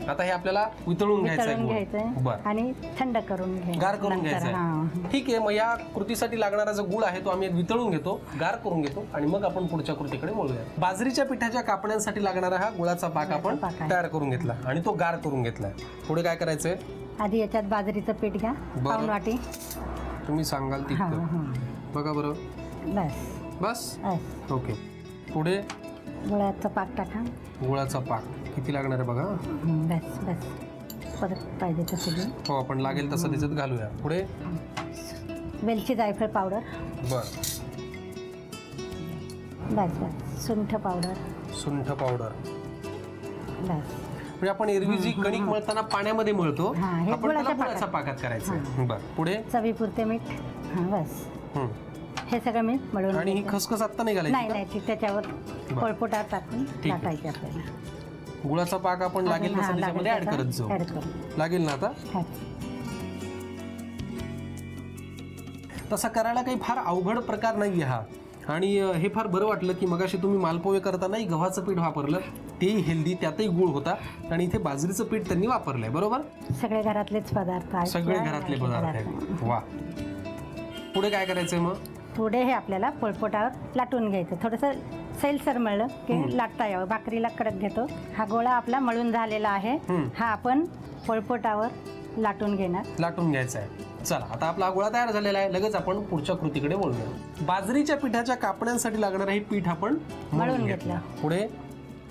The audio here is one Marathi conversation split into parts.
आता हे आपल्याला वितळून घ्यायचं घ्यायचंय बरं आणि थंड करून घ्यायचं, गार करून घ्यायचं आहे. ठीक आहे, मग या कृतीसाठी लागणारा जो गुळ आहे तो आम्ही वितळून घेतो, गार करून घेतो आणि मग आपण पुढच्या कृतीकडे वळूया. बाजरीच्या पिठाच्या कापण्यांसाठी लागणारा हा गुळाचा पाक आपण तयार करून घेतला आणि तो गार करून घेतलाय. पुढे काय करायचंय? आधी याच्यात बाजरीचं पीठ घ्या, पाऊण वाटी. तुम्ही सांगाल तितकं बघा बरं. बस बस ओके. पुढे गुळाचा पाक टाका. गुळाचा पाक किती लागणार आहे बघा. बस बस परत पाहिजे तसं घे. हो, आपण लागेल तसं त्याच्यात घालूया. पुढे वेलची जायफळ पावडर. बर बस बस सुंठ पावडर. सुंठ पावडर. बस म्हणजे आपण एरवी जी कणिक मळताना पाण्यामध्ये मळतो, हे आपण त्याला गुळाच्या गुळाच्या पाकात करायचं. बर पुढे चवीपुरते मीठ. बस हे सगळं मी मळून. आणि ही खसखस आता नाही घालायची? नाही नाही, ती त्याच्यावर पोळपोटावर टाकून टाकायची आपल्याला. गुळाचा पाक आपण लागेल तसं त्याच्यामध्ये ऍड करत जाऊ. लागेल ना आता? तसा करायला काही फार अवघड प्रकार नाही हा. आणि हे फार बरं वाटलं की मगाशी तुम्ही मालपोहे करतानाही गव्हाचं पीठ वापरलं, तेही हेल्दी, त्यातही गुळ होता आणि इथे बाजरीचं पीठ त्यांनी वापरलंय. बरोबर, सगळे घरातलेच पदार्थ आहेत. सगळे घरातले पदार्थ आहेत. वा. पुढे काय करायचंय मग? पुढे हे आपल्याला पोळपोटावर लाटून घ्यायचं. थोडंसं सैलसर मळलं की लाटता यावं. भाकरीला कडक घेतो. हा गोळा आपला मळून झालेला आहे, हा आपण पोळपोटावर लाटून घेणार. लाटून घ्यायचा आहे. चला, आता आपला गोळा तयार झालेला आहे. लगेच आपण पुढच्या कृतीकडे वळूया. बाजरीच्या पिठाच्या कापण्यांसाठी लागणारं हे पीठ आपण मळून घेतलं. पुढे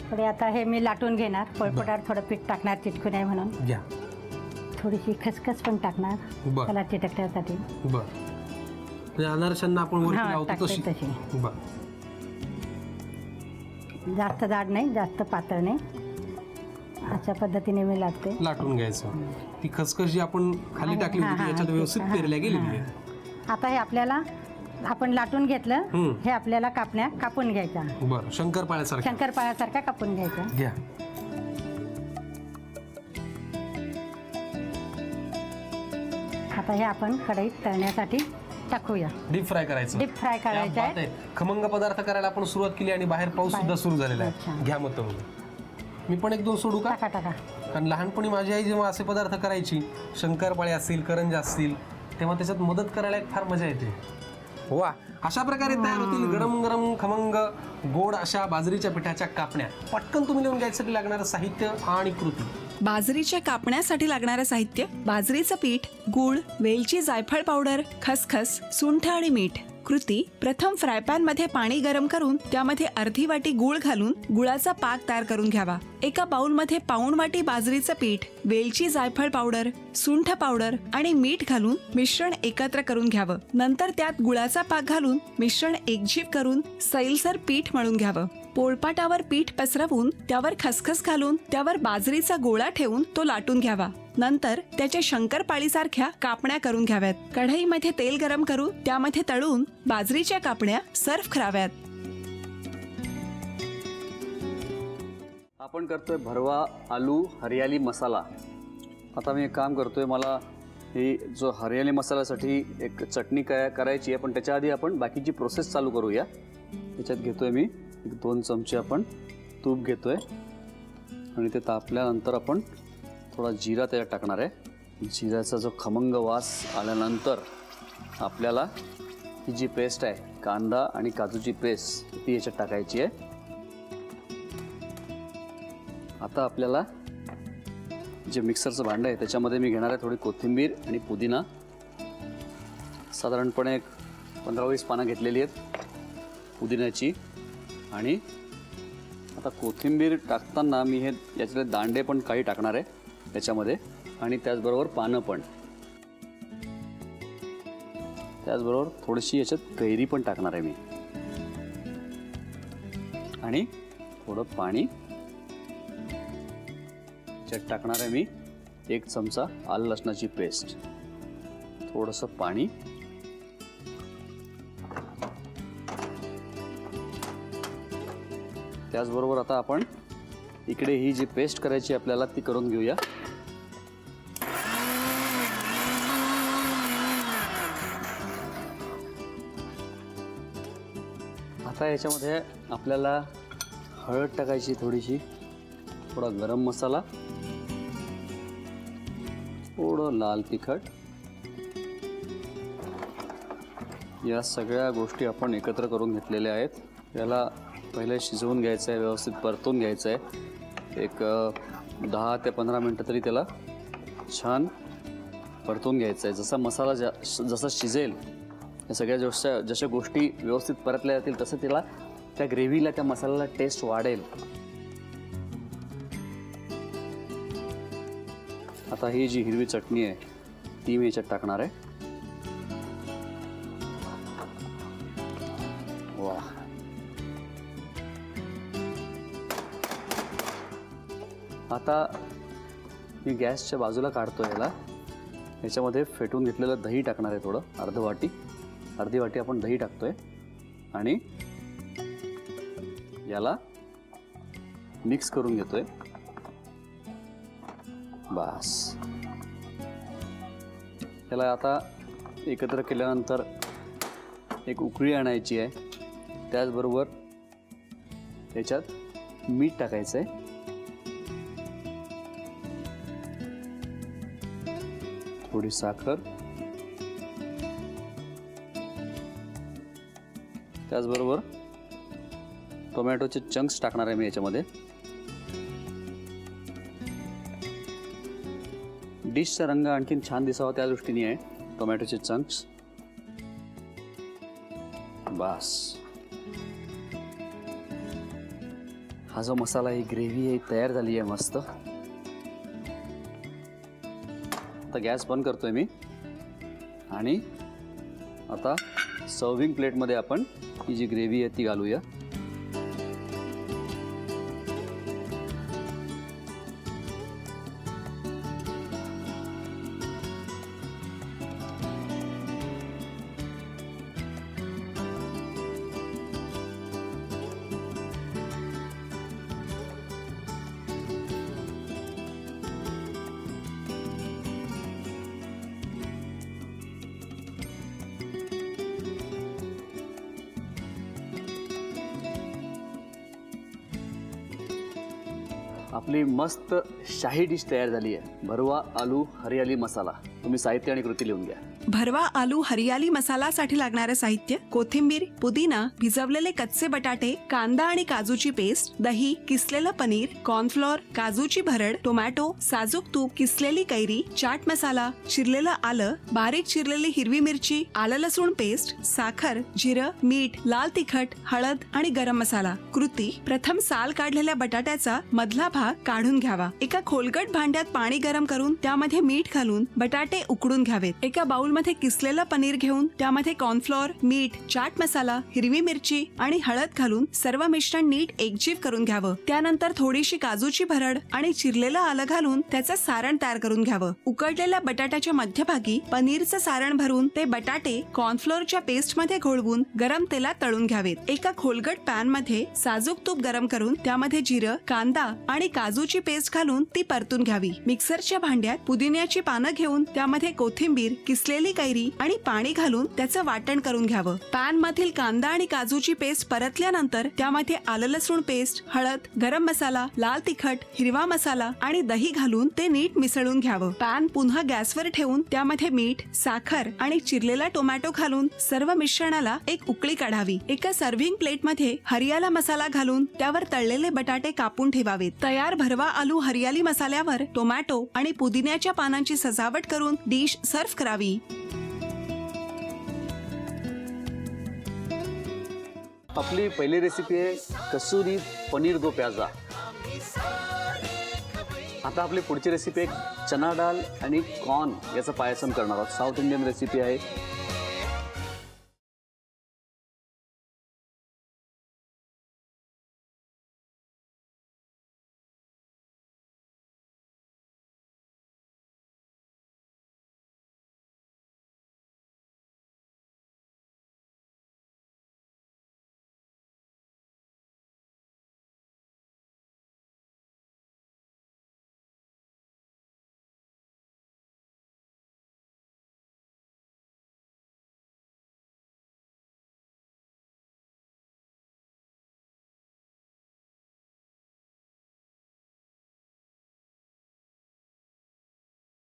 पुढे आता हे मी लाटून घेणार. पोळपोटावर थोडं पीठ टाकणार चिटकू नये म्हणून. घ्या. थोडीशी खसखस पण टाकणार त्याला चिटकण्यासाठी. बरं, अनारशांना आपण वरती लावतो तशी. बरं, जास्त जाड नाही, जास्त पातळ नाही, अशा पद्धतीने मी लाटते. लाटून घ्यायचं. ती खसखस जी आपण खाली टाकली होती ती याच्यात व्यवस्थित पेरल्या गेलेली आहे. आता हे आपल्याला आपण लाटून घेतलं, हे आपल्याला कापण्या कापून घ्यायच्या. बरं, शंकरपाळ्यासारखा कापून घ्यायचा. घ्या. आता हे आपण कढईत तळण्यासाठी टाकूया. डीप फ्राय करायचं. डीप फ्राय करायचं आहे. खमंग पदार्थ करायला आपण सुरुवात केली आणि बाहेर पाऊस सुद्धा सुरू झालेला आहे. घ्या मग तुम्ही. मी पण एक दोन सोडू का? टाका टाका. कारण लहानपणी माझी आई जेव्हा असे पदार्थ करायची, शंकरपाळे असतील, करंजा असतील, तेव्हा त्याच्यात मदत करायला एक फार मजा येते. वा, अशा प्रकारे तयार होतील गरम गरम खमंग गोड अशा बाजरीच्या पिठाच्या कापण्या. पटकन तुम्ही लिहून घ्यायसाठी लागणारं साहित्य आणि कृती. बाजरीच्या कापण्यासाठी लागणारं साहित्य: बाजरीचं पीठ, गूळ, वेलची जायफळ पावडर, खसखस, सुंठ आणि मीठ. कृती: प्रथम फ्रायपॅन मध्ये पाणी गरम करून त्यामध्ये अर्धी वाटी गूळ घालून गुळाचा पाक तयार करून घ्यावा. एका बाउल मध्ये पाऊण वाटी बाजरीचं पीठ, वेलची जायफळ पावडर, सुंठ पावडर आणि मीठ घालून मिश्रण एकत्र करून घ्यावं. नंतर त्यात गुळाचा पाक घालून मिश्रण एकजीव करून सैलसर पीठ मळून घ्यावं. पोळपाटावर पीठ पसरवून त्यावर खसखस घालून त्यावर बाजरीचा गोळा ठेवून तो लाटून घ्यावा. नंतर त्याच्या शंकरपाळीसारख्या कापण्या करून घ्याव्यात. कढईमध्ये तेल गरम करून त्यामध्ये तळून बाजरीच्या कापण्या सर्व्ह कराव्यात. आपण करतोय भरवा आलू हरियाली मसाला. आता मी एक काम करतोय, मला ही जो हरियाली मसाल्यासाठी एक चटणी करायची आहे, पण त्याच्या आधी आपण बाकीची प्रोसेस चालू करूया. त्याच्यात घेतोय मी 2 चमचे आपण तूप घेतोय आणि ते तापल्यानंतर आपण थोडा जिरा त्याच्यात टाकणार आहे. जिऱ्याचा जो खमंग वास आल्यानंतर आपल्याला ही जी पेस्ट आहे, कांदा आणि काजूची पेस्ट, ती याच्यात टाकायची आहे. आता आपल्याला जे मिक्सरचं भांडं आहे त्याच्यामध्ये मी घेणार आहे थोडी कोथिंबीर आणि पुदिना. साधारणपणे 15-20 पानं घेतलेली आहेत पुदिन्याची. आणि आता कोथिंबीर टाकताना मी हे याच्यातले दांडे पण काही टाकणार आहे त्याच्यामध्ये आणि त्याचबरोबर पानं पण. त्याचबरोबर थोडीशी याच्यात कैरी पण टाकणार आहे मी आणि थोडं पाणी याच्यात टाकणार आहे मी. 1 चमचा आलं लसणाची पेस्ट, थोडंसं पाणी, त्याचबरोबर आता आपण इकडे ही जी पेस्ट करायची आपल्याला ती करून घेऊया. आता याच्यामध्ये आपल्याला हळद टाकायची थोडीशी, थोडा गरम मसाला थोडं लाल तिखट. या सगळ्या गोष्टी आपण एकत्र करून घेतलेल्या आहेत. याला पहिले शिजवून घ्यायचं आहे, व्यवस्थित परतून घ्यायचं आहे. एक 10 ते 15 मिनटं तरी त्याला छान परतून घ्यायचं आहे. जसा मसाला जसा शिजेल, या सगळ्या जशा गोष्टी व्यवस्थित परतल्या जातील तसं त्याला त्या ग्रेव्हीला, त्या मसाल्याला टेस्ट वाढेल. आता ही जी हिरवी चटणी आहे ती मी याच्यात टाकणार आहे. वा, आता मी गॅसच्या बाजूला काढतो याला. याच्यामध्ये फेटून घेतलेलं दही टाकणार आहे, थोडं अर्धी वाटी आपण दही टाकतोय आणि याला मिक्स करून घेतोय. बस, याला आता एकत्र केल्यानंतर एक उकळी आणायची आहे. त्याचबरोबर याच्यात मीठ टाकायचं आहे. थोडी साखर, त्याचबरोबर टोमॅटोचे चंक्स टाकणार आहे मी याच्यामध्ये. डिशचा रंग आणखीन छान दिसावा त्या दृष्टीने आहे टोमॅटोचे चंक्स. बस, हा जो मसाला, ही ग्रेव्ही आहे तयार झाली आहे मस्त. आता गॅस बंद करतोय मी आणि आता सर्विंग प्लेटमध्ये आपण ही जी ग्रेव्ही आहे ती घालूया. आपली मस्त शाही डिश तयार झाली आहे, भरवा आलू हरियाली मसाला. तुम्ही साहित्य आणि कृती लिहून घ्या. भरवा आलू हरियाली मसालासाठी लागणारे साहित्य: कोथिंबीर, पुदिना, भिजवलेले कच्चे बटाटे, कांदा आणि काजूची पेस्ट, दही, किसलेलं पनीर, कॉर्नफ्लोअर, काजूची भरड, टोमॅटो, साजूक तूप, किसलेली कैरी, चाट मसाला, चिरलेलं आलं, बारीक चिरलेली हिरवी मिरची, आलं लसूण पेस्ट, साखर, जिरं, मीठ, लाल तिखट, हळद आणि गरम मसाला. कृती: प्रथम साल काढलेल्या बटाट्याचा मधला भाग काढून घ्यावा. एका खोलगट भांड्यात पाणी गरम करून त्यामध्ये मीठ घालून बटाटे उकडून घ्यावेत. एका बाउल मध्ये किसलेलं पनीर घेऊन त्यामध्ये कॉर्नफ्लोअर, मीठ, चाट मसाला, हिरवी मिरची आणि हळद घालून सर्व मिश्रण नीट एकजीव करून घ्यावं. त्यानंतर थोडीशी काजूची भरड आणि चिरलेलं आलं घालून त्याचं सारण तयार करून घ्यावं. उकडलेल्या बटाट्याच्या मध्यभागी पनीरचं सारण भरून ते बटाटे कॉर्नफ्लोअरच्या पेस्ट मध्ये घोळवून गरम तेलात तळून घ्यावेत. एका खोलगट पॅन मध्ये साजूक तूप गरम करून त्यामध्ये जिरं, कांदा आणि काजूची पेस्ट घालून ती परतून घ्यावी. मिक्सरच्या भांड्यात पुदिन्याची पानं घेऊन त्यामध्ये कोथिंबीर, किसलेली कैरी आणि पाणी घालून त्याचं वाटण करून घ्यावं. पॅन मधील कांदा आणि काजूची पेस्ट परतल्यानंतर त्यामध्ये आलं लसूण पेस्ट, हळद, गरम मसाला, लाल तिखट, हिरवा मसाला आणि दही घालून ते नीट मिसळून घ्यावं. पॅन पुन्हा गॅसवर ठेवून त्यामध्ये मीठ, साखर आणि चिरलेला टोमॅटो घालून सर्व मिश्रणाला एक उकळी काढावी. एका सर्व्हिंग प्लेट मध्ये हरियाला मसाला घालून त्यावर तळलेले बटाटे कापून ठेवावेत. तयार भरवा आलू हरियाली मसाल्यावर टोमॅटो आणि पुदिन्याच्या पानांची सजावट करून डिश सर्व्ह करावी. आपली पहिली रेसिपी आहे कसुरी पनीर दो प्याजा. आता आपली पुढची रेसिपी आहे चना डाळ आणि कॉर्न याचं पायसम करणार आहोत. साऊथ इंडियन रेसिपी आहे.